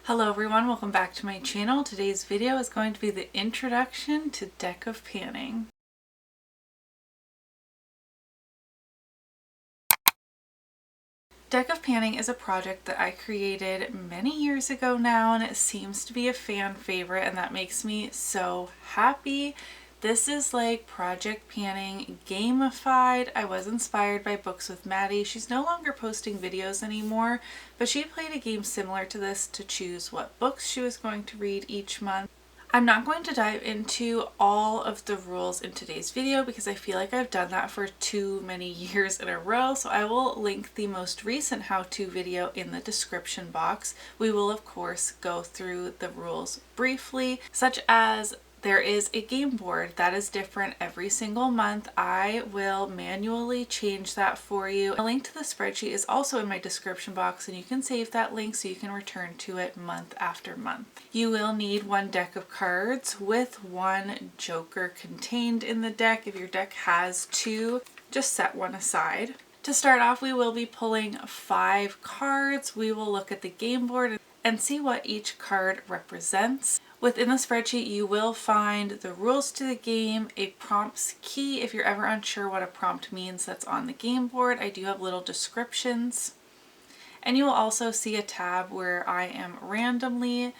Hello everyone, welcome back to my channel. Today's video is going to be the introduction to deck of panning. Deck of Panning is a project that I created many years ago now, and it seems to be a fan favorite, and that makes me so happy. This is like Project Panning gamified. I was inspired by Books with Maddie. She's no longer posting videos anymore, but she played a game similar to this to choose what books she was going to read each month. I'm not going to dive into all of the rules in today's video because I feel like I've done that for too many years in a row, so I will link the most recent how-to video in the description box. We will of course go through the rules briefly, such as there is a game board that is different every single month. I will manually change that for you. A link to the spreadsheet is also in my description box, and you can save that link so you can return to it month after month. You will need one deck of cards with one joker contained in the deck. If your deck has two, just set one aside. To start off, we will be pulling 5 cards. We will look at the game board and see what each card represents. Within the spreadsheet, you will find the rules to the game, a prompts key if you're ever unsure what a prompt means that's on the game board. I do have little descriptions. And you will also see a tab where I am randomly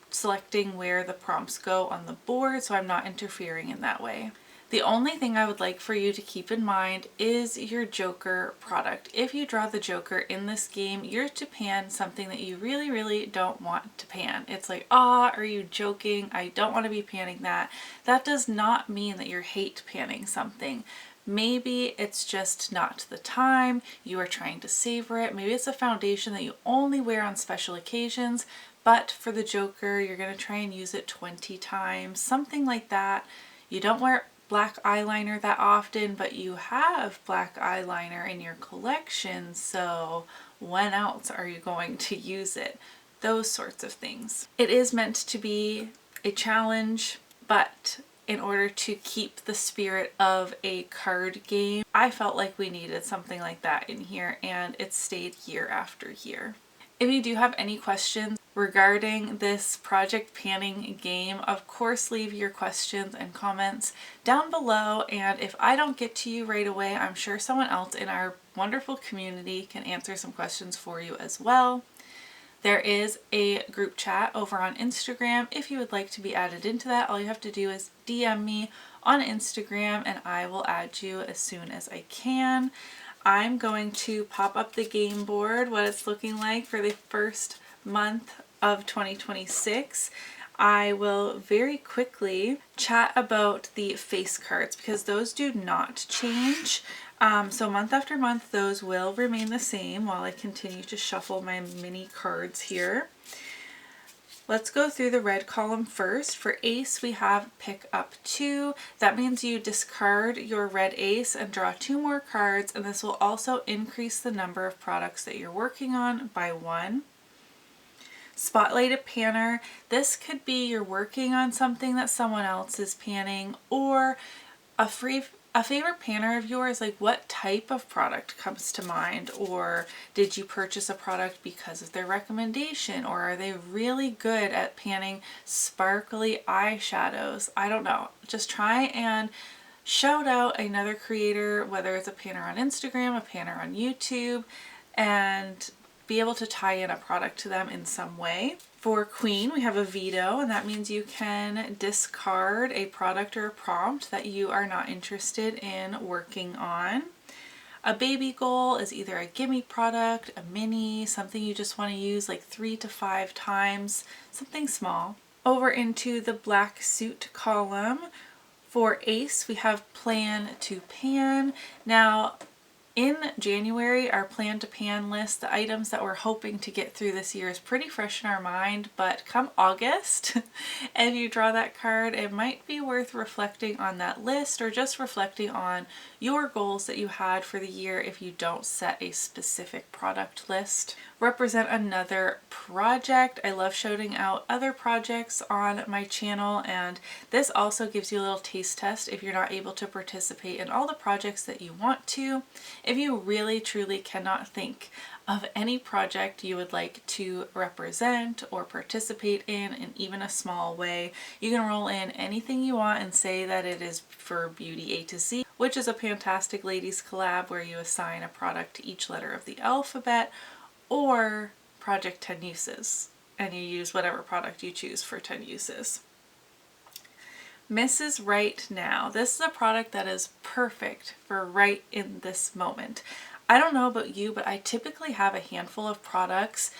selecting where the prompts go on the board, so I'm not interfering in that way. The only thing I would like for you to keep in mind is your joker product. If you draw the joker in this game, you're to pan something that you really don't want to pan. It's like, are you joking? I don't want to be panning that. That does not mean that you hate panning something. Maybe it's just not the time, you are trying to savor it. Maybe it's a foundation that you only wear on special occasions, but for the joker, you're going to try and use it 20 times, something like that. You don't wear black eyeliner that often, but you have black eyeliner in your collection, so when else are you going to use it? Those sorts of things. It is meant to be a challenge, but in order to keep the spirit of a card game, I felt like we needed something like that in here, and it stayed year after year. If you do have any questions regarding this Project Panning game, of course leave your questions and comments down below, and if I don't get to you right away, I'm sure someone else in our wonderful community can answer some questions for you as well. There is a group chat over on Instagram. If you would like to be added into that, all you have to do is DM me on Instagram and I will add you as soon as I can. I'm going to pop up the game board, what it's looking like for the first month of 2026. I will very quickly chat about the face cards because those do not change. So month after month, those will remain the same while I continue to shuffle my mini cards here. Let's go through the red column first. For ace, we have pick up 2. That means you discard your red ace and draw 2 more cards, and this will also increase the number of products that you're working on by 1. Spotlight a panner. This could be you're working on something that someone else is panning, or a favorite panner of yours. Like, what type of product comes to mind? Or did you purchase a product because of their recommendation? Or are they really good at panning sparkly eyeshadows? I don't know. Just try and shout out another creator, whether it's a panner on Instagram, a panner on YouTube, and be able to tie in a product to them in some way. For queen, we have a veto, and that means you can discard a product or a prompt that you are not interested in working on. A baby goal is either a gimme product, a mini, something you just want to use like 3 to 5 times, something small. Over into the black suit column. For ace, we have plan to pan. Now, in January, our plan to pan list, the items that we're hoping to get through this year, is pretty fresh in our mind, but come August, if you draw that card, it might be worth reflecting on that list or just reflecting on your goals that you had for the year if you don't set a specific product list. represent another project. I love shouting out other projects on my channel, and this also gives you a little taste test if you're not able to participate in all the projects that you want to. If you really truly cannot think of any project you would like to represent or participate in even a small way, you can roll in anything you want and say that it is for Beauty A to Z, which is a fantastic ladies collab where you assign a product to each letter of the alphabet, or Project 10 Uses, and you use whatever product you choose for 10 uses. Mrs. Right Now. This is a product that is perfect for right in this moment. I don't know about you, but I typically have a handful of products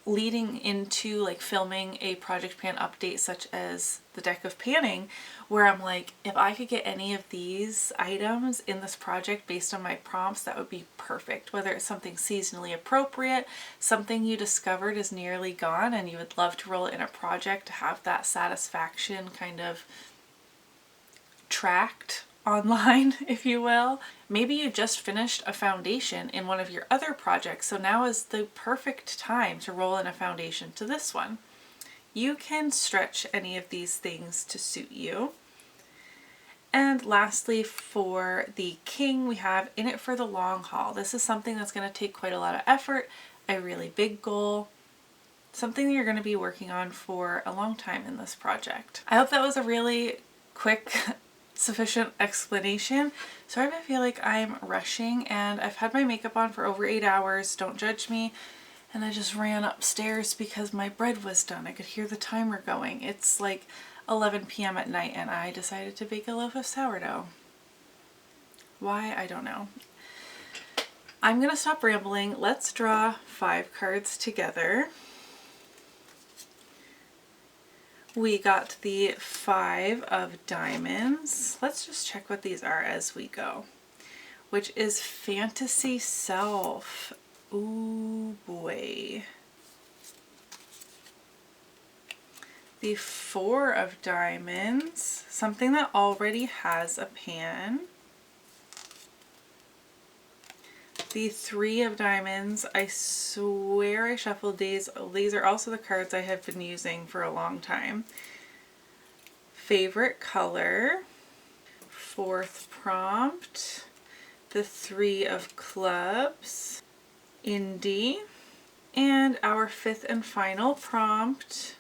leading into like filming a project pan update such as the deck of panning, where I'm like, if I could get any of these items in this project based on my prompts, that would be perfect. Whether it's something seasonally appropriate, something you discovered is nearly gone and you would love to roll it in a project to have that satisfaction kind of tracked online, if you will. Maybe you just finished a foundation in one of your other projects, so now is the perfect time to roll in a foundation to this one. You can stretch any of these things to suit you. And lastly, for the king, we have In It for the Long Haul. This is something that's going to take quite a lot of effort, a really big goal, something that you're going to be working on for a long time in this project. I hope that was a really quick sufficient explanation. Sorry if I feel like I'm rushing, and I've had my makeup on for over 8 hours, don't judge me, and I just ran upstairs because my bread was done. I could hear the timer going. It's like 11 p.m. at night and I decided to bake a loaf of sourdough. Why? I don't know. I'm gonna stop rambling. Let's draw 5 cards together. We got the 5 of diamonds. Let's just check what these are as we go. Which is Fantasy Self. Ooh boy. The 4 of diamonds. Something that already has a pan. The 3 of diamonds. I swear I shuffled these. These are also the cards I have been using for a long time. Favorite color. 4th prompt. The 3 of clubs. Indie. And our 5th and final prompt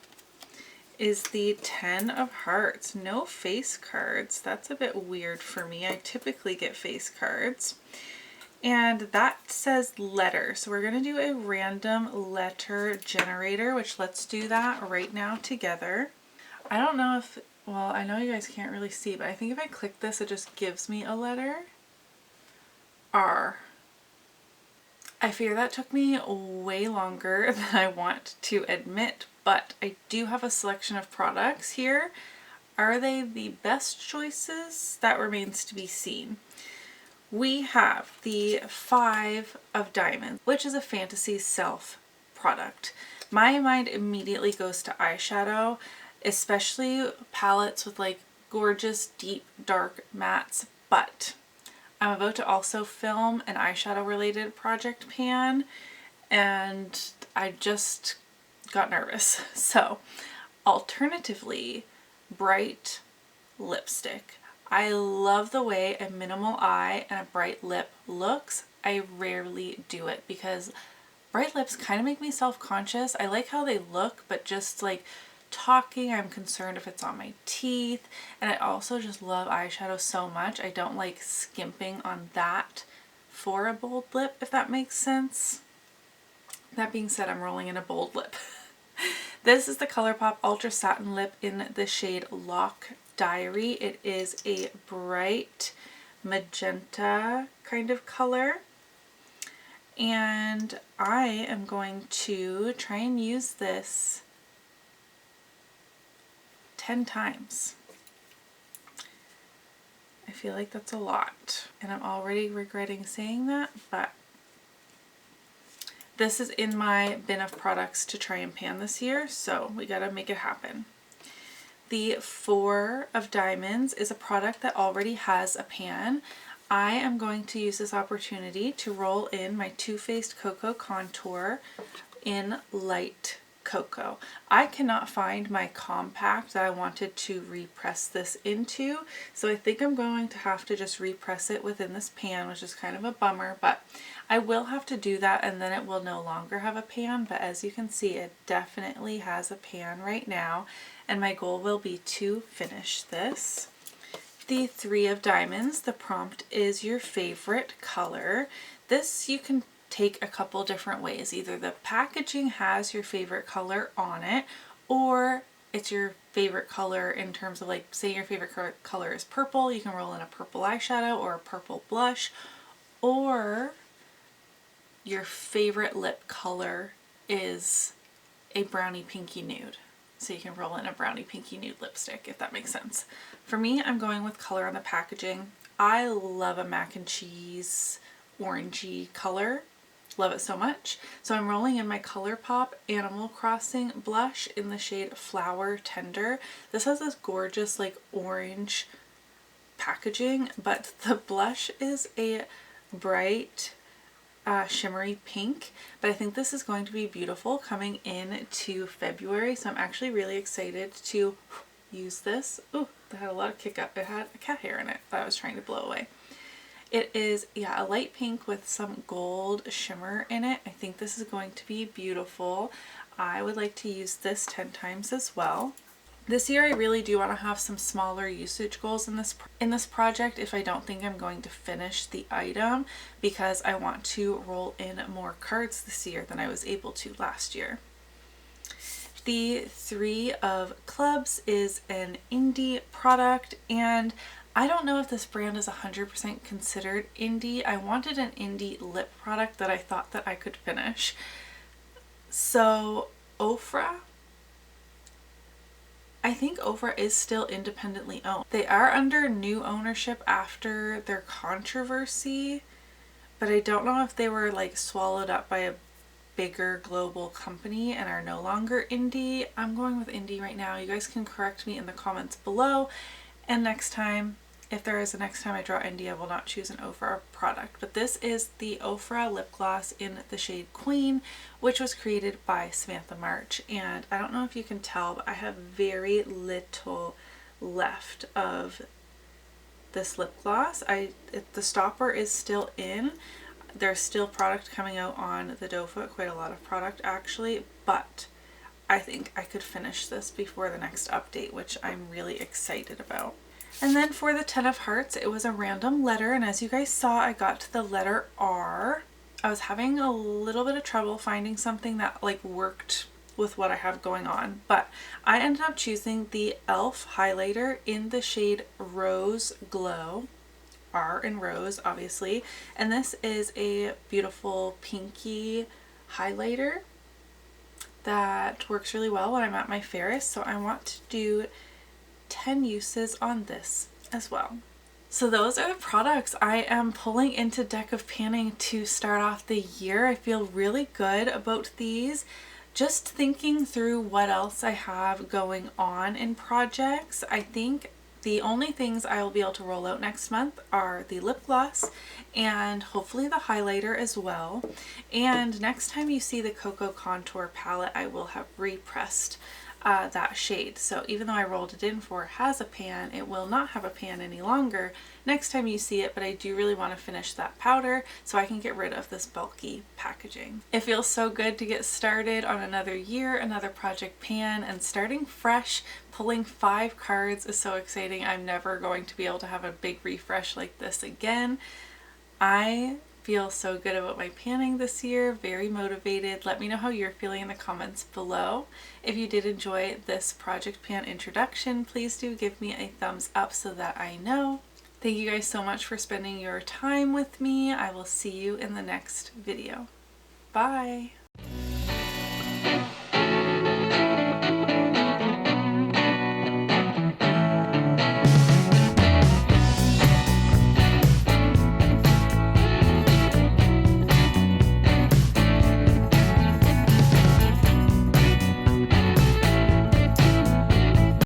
is the 10 of hearts. No face cards. That's a bit weird for me. I typically get face cards. And that says letter. So we're going to do a random letter generator, which let's do that right now together. I don't know if, well, I know you guys can't really see, but I think if I click this, it just gives me a letter. R. I fear that took me way longer than I want to admit, but I do have a selection of products here. Are they the best choices? That remains to be seen. We have the 5 of diamonds, which is a Fantasy Self product. My mind immediately goes to eyeshadow, especially palettes with like gorgeous deep dark mattes, but I'm about to also film an eyeshadow related project pan and I just got nervous. So alternatively, bright lipstick. I love the way a minimal eye and a bright lip looks. I rarely do it because bright lips kind of make me self-conscious. I like how they look, but just like talking, I'm concerned if it's on my teeth. And I also just love eyeshadow so much. I don't like skimping on that for a bold lip, if that makes sense. That being said, I'm rolling in a bold lip. This is the ColourPop Ultra Satin Lip in the shade Lock Diary. It is a bright magenta kind of color. And I am going to try and use this 10 times. I feel like that's a lot. And I'm already regretting saying that, but this is in my bin of products to try and pan this year, so we gotta make it happen. The 4 of diamonds is a product that already has a pan. I am going to use this opportunity to roll in my Too Faced Cocoa Contour in light cocoa. I cannot find my compact that I wanted to repress this into, so I think I'm going to have to just repress it within this pan, which is kind of a bummer, but I will have to do that and then it will no longer have a pan. But as you can see, it definitely has a pan right now, and my goal will be to finish this. The Three of Diamonds, the prompt is your favorite color. This you can take a couple different ways. Either the packaging has your favorite color on it, or it's your favorite color in terms of, like, say your favorite color is purple, you can roll in a purple eyeshadow or a purple blush, or your favorite lip color is a brownie pinky nude. So you can roll in a brownie pinky nude lipstick, if that makes sense. For me, I'm going with color on the packaging. I love a mac and cheese orangey color. Love it so much. So I'm rolling in my ColourPop Animal Crossing blush in the shade Flower Tender. This has this gorgeous like orange packaging, but the blush is a bright shimmery pink, but I think this is going to be beautiful coming into February, so I'm actually really excited to use this. Ooh, that had a lot of kick up. It had a cat hair in it that I was trying to blow away. It is, yeah, a light pink with some gold shimmer in it. I think this is going to be beautiful. I would like to use this 10 times as well. This year I really do want to have some smaller usage goals in this project if I don't think I'm going to finish the item, because I want to roll in more cards this year than I was able to last year. The Three of Clubs is an indie product, and I don't know if this brand is 100% considered indie. I wanted an indie lip product that I thought that I could finish. So Ofra, I think Ofra is still independently owned. They are under new ownership after their controversy, but I don't know if they were like swallowed up by a bigger global company and are no longer indie. I'm going with indie right now. You guys can correct me in the comments below, and next time, if there is a next time I draw indie, I will not choose an Ofra product. But this is the Ofra lip gloss in the shade Queen, which was created by Samantha March. And I don't know if you can tell, but I have very little left of this lip gloss. The stopper is still in. There's still product coming out on the doe foot, quite a lot of product actually, but I think I could finish this before the next update, which I'm really excited about. And then for the 10 of Hearts, it was a random letter, and as you guys saw, I got to the letter R. I was having a little bit of trouble finding something that like worked with what I have going on, but I ended up choosing the e.l.f. highlighter in the shade Rose Glow. R in rose, obviously, and this is a beautiful pinky highlighter that works really well when I'm at my fairest, so I want to do 10 uses on this as well. So those are the products I am pulling into Deck of Panning to start off the year. I feel really good about these. Just thinking through what else I have going on in projects, I think the only things I will be able to roll out next month are the lip gloss and hopefully the highlighter as well. And next time you see the Cocoa Contour palette, I will have repressed that shade. So even though I rolled it in for has a pan, it will not have a pan any longer next time you see it, but I do really want to finish that powder so I can get rid of this bulky packaging. It feels so good to get started on another year, another project pan, and starting fresh. Pulling 5 cards is so exciting. I'm never going to be able to have a big refresh like this again. I feel so good about my panning this year, very motivated. Let me know how you're feeling in the comments below. If you did enjoy this project pan introduction, please do give me a thumbs up so that I know. Thank you guys so much for spending your time with me. I will see you in the next video. Bye!